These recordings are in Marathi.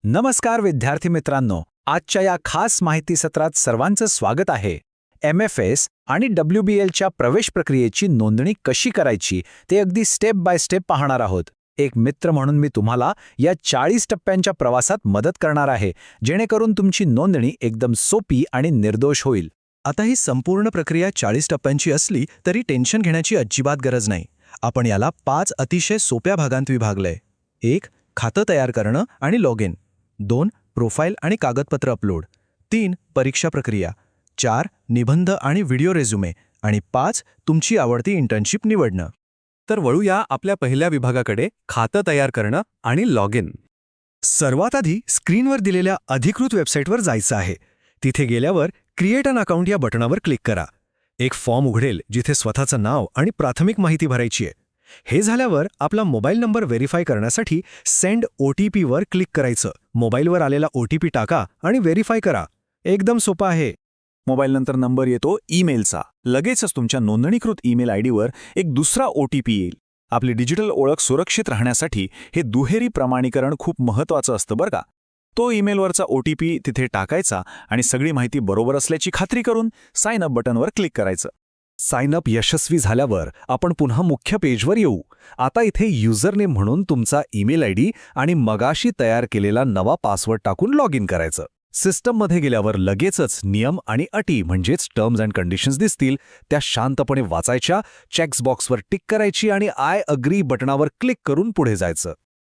नमस्कार विद्यार्थी मित्रांनो, आजच्या या खास माहिती सत्रात सर्वांचं स्वागत आहे. MFS आणि WBLच्या प्रवेश प्रक्रियेची नोंदणी कशी करायची ते अगदी स्टेप बाय स्टेप पाहणार आहोत. एक मित्र म्हणून मी तुम्हाला या 40 टप्प्यांच्या प्रवासात मदत करणार आहे, जेणेकरून तुमची नोंदणी एकदम सोपी आणि निर्दोष होईल. आता ही संपूर्ण प्रक्रिया 40 टप्प्यांची असली तरी टेन्शन घेण्याची अजिबात गरज नाही. आपण याला 5 अतिशय सोप्या भागांत विभागलंय. 1. खातं तयार करणं आणि लॉग इन. 2. प्रोफाईल आणि कागदपत्र अपलोड. 3. परीक्षा प्रक्रिया. 4. निबंध आणि व्हिडिओ रेझ्युमे. आणि 5. तुमची आवडती इंटर्नशिप निवडणं. तर वळूया आपल्या पहिल्या विभागाकडे, खातं तयार करणं आणि लॉग इन. सर्वात आधी स्क्रीनवर दिलेल्या अधिकृत वेबसाईटवर जायचं आहे. तिथे गेल्यावर क्रिएट अन अकाउंट या बटणावर क्लिक करा. एक फॉर्म उघडेल जिथे स्वतःचं नाव आणि प्राथमिक माहिती भरायची आहे. हे झाल्यावर आपला मोबाईल नंबर व्हेरीफाय करण्यासाठी सेंड OTP वर क्लिक करायचं. मोबाईलवर आलेला OTP टाका आणि व्हेरीफाय करा. एकदम सोपं आहे. मोबाईल नंतर नंबर येतो ईमेलचा. लगेचच तुमच्या नोंदणीकृत ईमेल आयडीवर एक दुसरा OTP येईल. आपली डिजिटल ओळख सुरक्षित राहण्यासाठी हे दुहेरी प्रमाणीकरण खूप महत्त्वाचं असतं बरं का. तो ईमेलवरचा OTP तिथे टाकायचा आणि सगळी माहिती बरोबर असल्याची खात्री करून साइन अप बटनवर क्लिक करायचं. साइन अप यशस्वी झाल्यावर आपण पुन्हा मुख्य पेजवर येऊ. आता इथे युजरनेम म्हणून तुमचा ईमेल आयडी आणि मगाशी तयार केलेला नवा पासवर्ड टाकून लॉग इन करायचं. सिस्टममध्ये गेल्यावर लगेचच नियम आणि अटी म्हणजेच टर्म्स अँड कंडिशन्स दिसतील. त्या शांतपणे वाचायच्या, चेक्स बॉक्सवर टिक करायची आणि आय अग्री बटणावर क्लिक करून पुढे जायचं.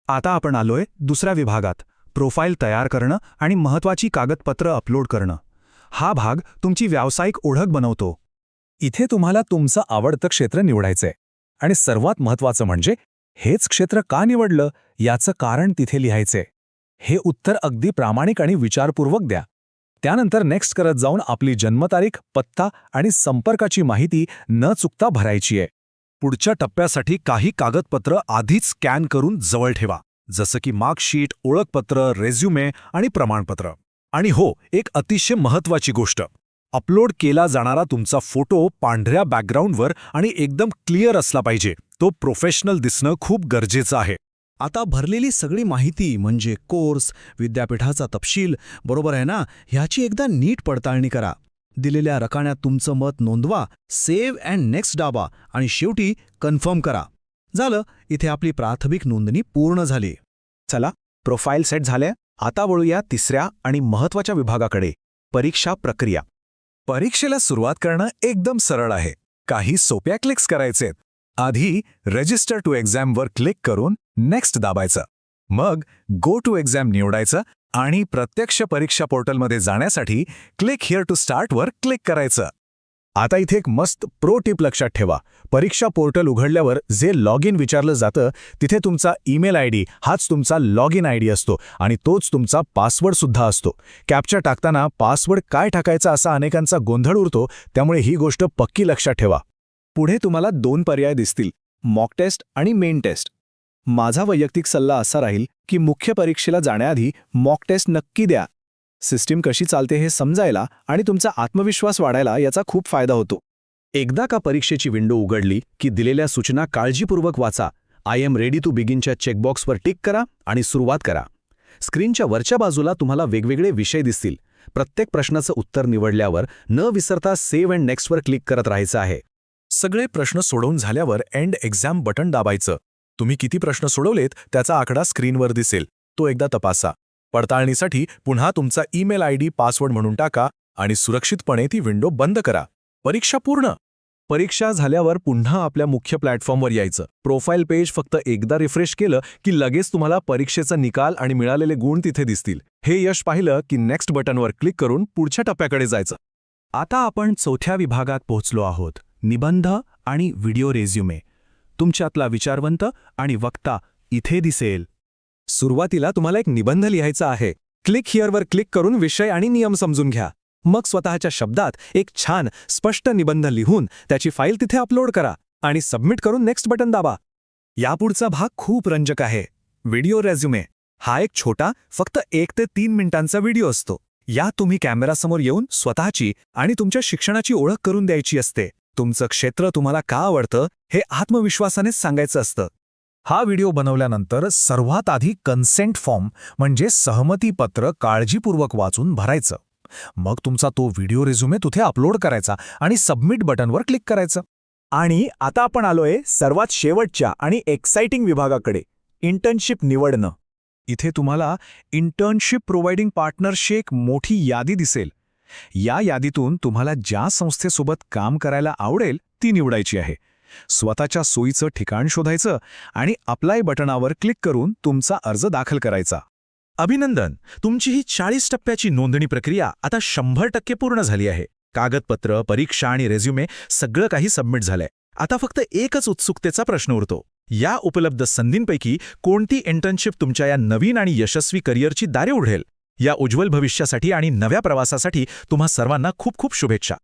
आता आपण आलोय दुसऱ्या विभागात, प्रोफाईल तयार करणं आणि महत्त्वाची कागदपत्र अपलोड करणं. हा भाग तुमची व्यावसायिक ओळख बनवतो. इथे तुम्हाला तुमचं आवडतं क्षेत्र निवडायचंय आणि सर्वात महत्त्वाचं म्हणजे हेच क्षेत्र का निवडलं याचं कारण तिथे लिहायचंय. हे उत्तर अगदी प्रामाणिक आणि विचारपूर्वक द्या. त्यानंतर नेक्स्ट करत जाऊन आपली जन्मतारीख, पत्ता आणि संपर्काची माहिती न चुकता भरायची आहे. पुढच्या टप्प्यासाठी काही कागदपत्र आधीच स्कॅन करून जवळ ठेवा, जसं की मार्कशीट, ओळखपत्र, रेझ्युमे आणि प्रमाणपत्र. आणि हो, एक अतिशय महत्त्वाची गोष्ट, अपलोड केला जाणारा तुमचा फोटो पांढऱ्या बॅकग्राऊंडवर आणि एकदम क्लिअर असला पाहिजे. तो प्रोफेशनल दिसणं खूप गरजेचं आहे. आता भरलेली सगळी माहिती म्हणजे कोर्स, विद्यापीठाचा तपशील बरोबर आहे ना, ह्याची एकदा नीट पडताळणी करा. दिलेल्या रकान्यात तुमचं मत नोंदवा, सेव्ह अँड नेक्स्ट दाबा आणि शेवटी कन्फर्म करा. झालं, इथे आपली प्राथमिक नोंदणी पूर्ण झाली. चला, प्रोफाईल सेट झाले. आता वळूया तिसऱ्या आणि महत्त्वाच्या विभागाकडे, परीक्षा प्रक्रिया. परीक्षेला सुरुवात करणं एकदम सरळ आहे. काही सोप्या क्लिक्स करायचेत. आधी रजिस्टर टू एक्झामवर क्लिक करून नेक्स्ट दाबायचं. मग गो टू एक्झाम निवडायचं आणि प्रत्यक्ष परीक्षा पोर्टलमध्ये जाण्यासाठी क्लिक हिअर टू स्टार्टवर क्लिक करायचं. आता इथे एक मस्त प्रो टिप लक्षात ठेवा. परीक्षा पोर्टल उघडल्यावर जे लॉग इन विचारलं जातं तिथे तुमचा ईमेल आयडी हाच तुमचा लॉग इन आयडी असतो आणि तोच तुमचा पासवर्ड सुद्धा असतो. कॅप्चा टाकताना पासवर्ड काय टाकायचा असा अनेकांचा गोंधळ उरतो, त्यामुळे ही गोष्ट पक्की लक्षात ठेवा. पुढे तुम्हाला 2 पर्याय दिसतील, मॉक टेस्ट आणि मेन टेस्ट. माझा वैयक्तिक सल्ला असा राहील की मुख्य परीक्षेला जाण्याआधी मॉक टेस्ट नक्की द्या. सिस्टीम कशी चालते हे समजायला आणि तुमचा आत्मविश्वास वाढायला याचा खूप फायदा होतो. एकदा का परीक्षेची विंडो उघडली की दिलेल्या सूचना काळजीपूर्वक वाचा. आय एम रेडी टू बिगिनच्या चेकबॉक्सवर टिक करा आणि सुरुवात करा. स्क्रीनच्या वरच्या बाजूला तुम्हाला वेगवेगळे विषय दिसतील. प्रत्येक प्रश्नाचं उत्तर निवडल्यावर न विसरता सेव्ह अँड नेक्स्टवर क्लिक करत राहायचं आहे. सगळे प्रश्न सोडवून झाल्यावर एंड एक्झाम बटन दाबायचं. तुम्ही किती प्रश्न सोडवलेत त्याचा आकडा स्क्रीनवर दिसेल, तो एकदा तपासा. पडताळणीसाठी पुन्हा तुमचा ईमेल आयडी पासवर्ड म्हणून टाका आणि सुरक्षितपणे ती विंडो बंद करा. परीक्षा पूर्ण. परीक्षा झाल्यावर पुन्हा आपल्या मुख्य प्लॅटफॉर्मवर यायचं. प्रोफाईल पेज फक्त एकदा रिफ्रेश केलं की लगेच तुम्हाला परीक्षेचा निकाल आणि मिळालेले गुण तिथे दिसतील. हे यश पाहिलं की नेक्स्ट बटनवर क्लिक करून पुढच्या टप्प्याकडे जायचं. आता आपण चौथ्या विभागात पोहोचलो आहोत, निबंध आणि व्हिडिओ रेझ्युमे. तुमच्यातला विचारवंत आणि वक्ता इथे दिसेल. सुरुवातीला तुम्हाला एक निबंध लिहायचा आहे. क्लिक हिअरवर क्लिक करून विषय आणि नियम समजून घ्या. मग स्वतःच्या शब्दात एक छान स्पष्ट निबंध लिहून त्याची फाईल तिथे अपलोड करा आणि सबमिट करून नेक्स्ट बटन दाबा. यापुढचा भाग खूप रंजक आहे, व्हिडिओ रेझ्युमे. हा एक छोटा, फक्त 1 ते 3 मिनिटांचा व्हिडिओ असतो. यात तुम्ही कॅमेरासमोर येऊन स्वतःची आणि तुमच्या शिक्षणाची ओळख करून द्यायची असते. तुमचं क्षेत्र तुम्हाला का आवडतं हे आत्मविश्वासानेच सांगायचं असतं. हा व्हिडिओ बनवल्यानंतर सर्वात आधी कन्सेंट फॉर्म म्हणजे सहमतीपत्र काळजीपूर्वक वाचून भरायचं. मग तुमचा तो व्हिडिओ रिझ्युमे तिथे अपलोड करायचा आणि सबमिट बटनवर क्लिक करायचं. आणि आता आपण आलोय सर्वात शेवटच्या आणि एक्साइटिंग विभागाकडे, इंटर्नशिप निवडणं. इथे तुम्हाला इंटर्नशिप प्रोव्हाइडिंग पार्टनरची एक मोठी यादी दिसेल. या यादीतून तुम्हाला ज्या संस्थेसोबत काम करायला आवडेल ती निवडायची आहे. स्वतःच्या सोयीचं ठिकाण शोधायचं आणि अप्लाय बटनावर क्लिक करून तुमचा अर्ज दाखल करायचा. अभिनंदन, तुमची ही 40 टप्प्याची नोंदणी प्रक्रिया आता 100% पूर्ण झाली आहे. कागदपत्र, परीक्षा आणि रेझ्युमे सगळं काही सबमिट झालंय. आता फक्त एकच उत्सुकतेचा प्रश्न उरतो. या उपलब्ध संधींपैकी कोणती इंटर्नशिप तुमच्या या नवीन आणि यशस्वी करिअरची दारे उघडेल? या उज्ज्वल भविष्यासाठी आणि नव्या प्रवासासाठी तुम्हा सर्वांना खूप खूप शुभेच्छा.